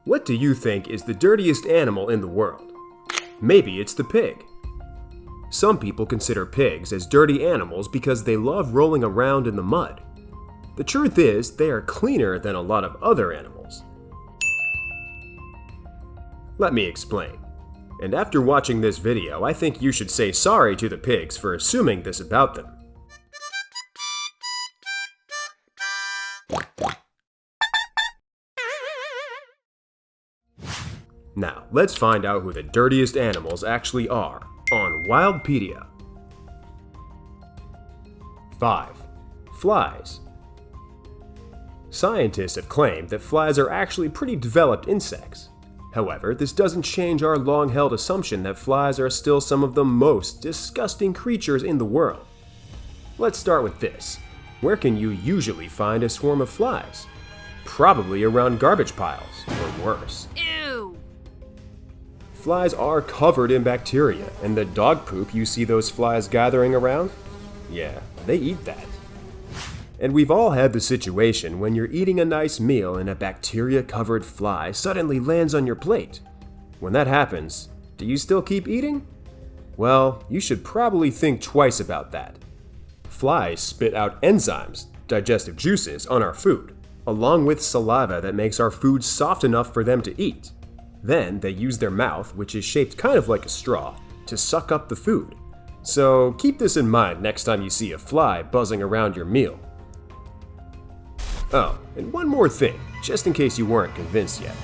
What do you think is the dirtiest animal in the world? Maybe it's the pig. Some people consider pigs as dirty animals because they love rolling around in the mud. The truth is, they are cleaner than a lot of other animals. Let me explain. And after watching this video, I think you should say sorry to the pigs for assuming this about them. Now, let's find out who the dirtiest animals actually are on Wikipedia. 5. Flies. Scientists have claimed that flies are actually pretty developed insects. However, this doesn't change our long-held assumption that flies are still some of the most disgusting creatures in the world. Let's start with this. Where can you usually find a swarm of flies? Probably around garbage piles, or worse. Ew! Flies are covered in bacteria, and the dog poop you see those flies gathering around? Yeah, they eat that. And we've all had the situation when you're eating a nice meal and a bacteria-covered fly suddenly lands on your plate. When that happens, do you still keep eating? Well, you should probably think twice about that. Flies spit out enzymes, digestive juices, on our food, along with saliva that makes our food soft enough for them to eat. Then they use their mouth, which is shaped kind of like a straw, to suck up the food. So keep this in mind next time you see a fly buzzing around your meal. Oh, and one more thing, just in case you weren't convinced yet.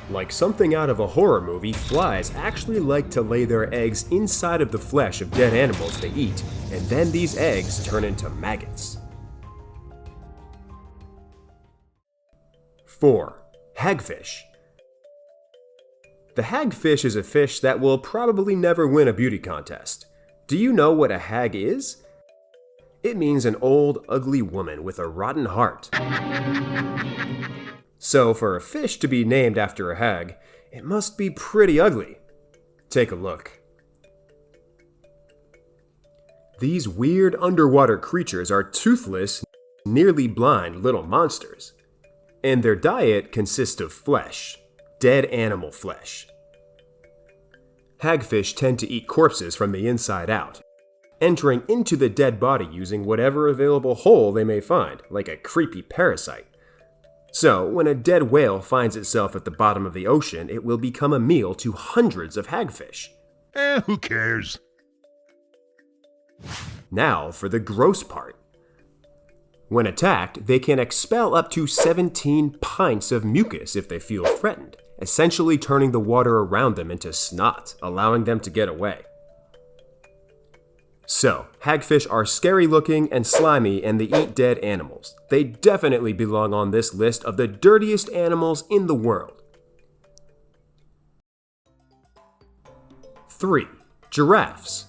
Like something out of a horror movie, flies actually like to lay their eggs inside of the flesh of dead animals they eat, and then these eggs turn into maggots. 4. Hagfish. The hagfish is a fish that will probably never win a beauty contest. Do you know what a hag is? It means an old, ugly woman with a rotten heart. So for a fish to be named after a hag, it must be pretty ugly. Take a look. These weird underwater creatures are toothless, nearly blind little monsters. And their diet consists of flesh. Dead animal flesh. Hagfish tend to eat corpses from the inside out, entering into the dead body using whatever available hole they may find, like a creepy parasite. So, when a dead whale finds itself at the bottom of the ocean, it will become a meal to hundreds of hagfish. Who cares? Now for the gross part. When attacked, they can expel up to 17 pints of mucus if they feel threatened, essentially turning the water around them into snot, allowing them to get away. So, hagfish are scary looking and slimy, and they eat dead animals. They definitely belong on this list of the dirtiest animals in the world. 3. Giraffes.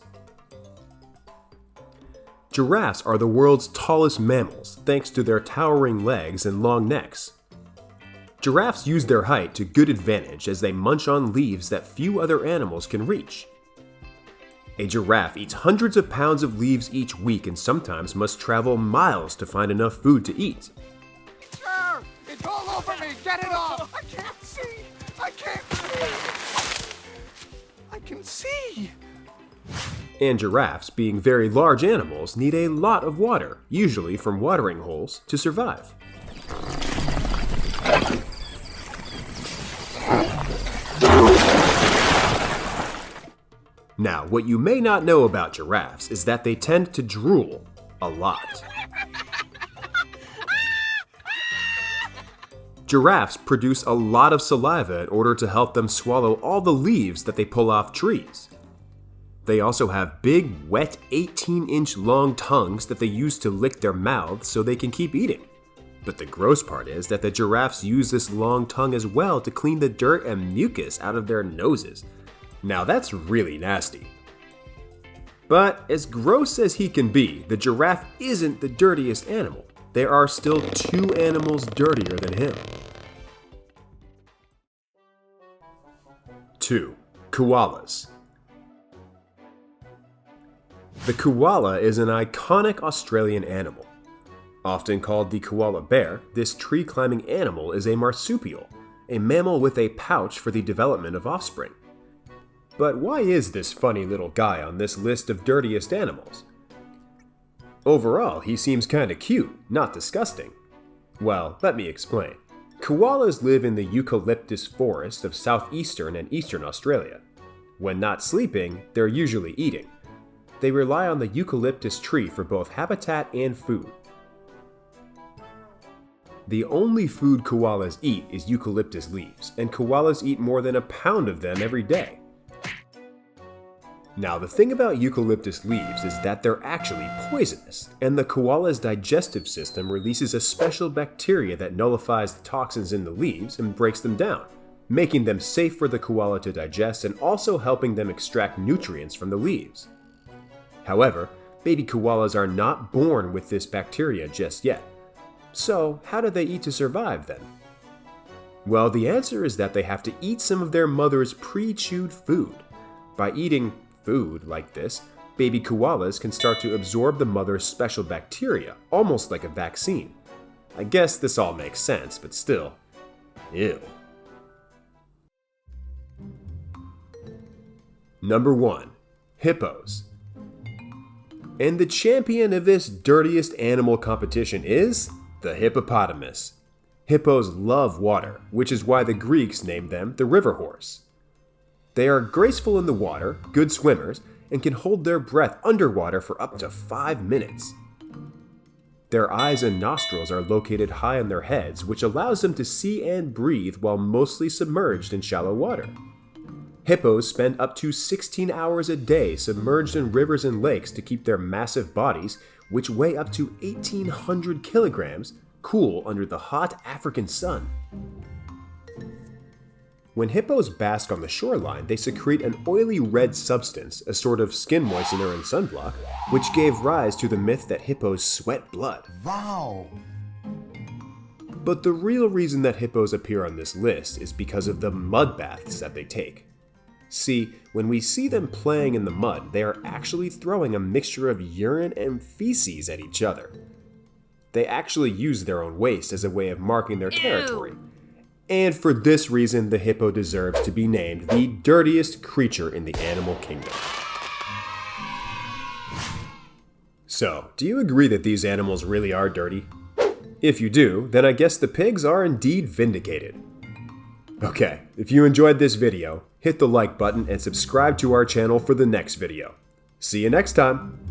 Giraffes are the world's tallest mammals, thanks to their towering legs and long necks. Giraffes use their height to good advantage as they munch on leaves that few other animals can reach. A giraffe eats hundreds of pounds of leaves each week and sometimes must travel miles to find enough food to eat. Sir, it's all over me! Get it off! I can't see! I can't see! I can see! And giraffes, being very large animals, need a lot of water, usually from watering holes, to survive. Now, what you may not know about giraffes is that they tend to drool a lot. Giraffes produce a lot of saliva in order to help them swallow all the leaves that they pull off trees. They also have big, wet, 18-inch long tongues that they use to lick their mouths so they can keep eating. But the gross part is that the giraffes use this long tongue as well to clean the dirt and mucus out of their noses. Now that's really nasty. But as gross as he can be, the giraffe isn't the dirtiest animal. There are still 2 animals dirtier than him. 2. Koalas. The koala is an iconic Australian animal. Often called the koala bear, this tree-climbing animal is a marsupial, a mammal with a pouch for the development of offspring. But why is this funny little guy on this list of dirtiest animals? Overall, he seems kinda cute, not disgusting. Well, let me explain. Koalas live in the eucalyptus forest of southeastern and eastern Australia. When not sleeping, they're usually eating. They rely on the eucalyptus tree for both habitat and food. The only food koalas eat is eucalyptus leaves, and koalas eat more than a pound of them every day. Now, the thing about eucalyptus leaves is that they're actually poisonous, and the koala's digestive system releases a special bacteria that nullifies the toxins in the leaves and breaks them down, making them safe for the koala to digest and also helping them extract nutrients from the leaves. However, baby koalas are not born with this bacteria just yet. So, how do they eat to survive then? Well, the answer is that they have to eat some of their mother's pre-chewed food. By eating food like this, baby koalas can start to absorb the mother's special bacteria, almost like a vaccine. I guess this all makes sense, but still, ew. Number 1. Hippos. And the champion of this dirtiest animal competition is the hippopotamus. Hippos love water, which is why the Greeks named them the river horse. They are graceful in the water, good swimmers, and can hold their breath underwater for up to 5 minutes. Their eyes and nostrils are located high on their heads, which allows them to see and breathe while mostly submerged in shallow water. Hippos spend up to 16 hours a day submerged in rivers and lakes to keep their massive bodies, which weigh up to 1,800 kilograms, cool under the hot African sun. When hippos bask on the shoreline, they secrete an oily red substance, a sort of skin moistener and sunblock, which gave rise to the myth that hippos sweat blood. Wow! But the real reason that hippos appear on this list is because of the mud baths that they take. See, when we see them playing in the mud, they are actually throwing a mixture of urine and feces at each other. They actually use their own waste as a way of marking their territory. And for this reason, the hippo deserves to be named the dirtiest creature in the animal kingdom. So, do you agree that these animals really are dirty? If you do, then I guess the pigs are indeed vindicated. Okay, if you enjoyed this video, hit the like button and subscribe to our channel for the next video. See you next time!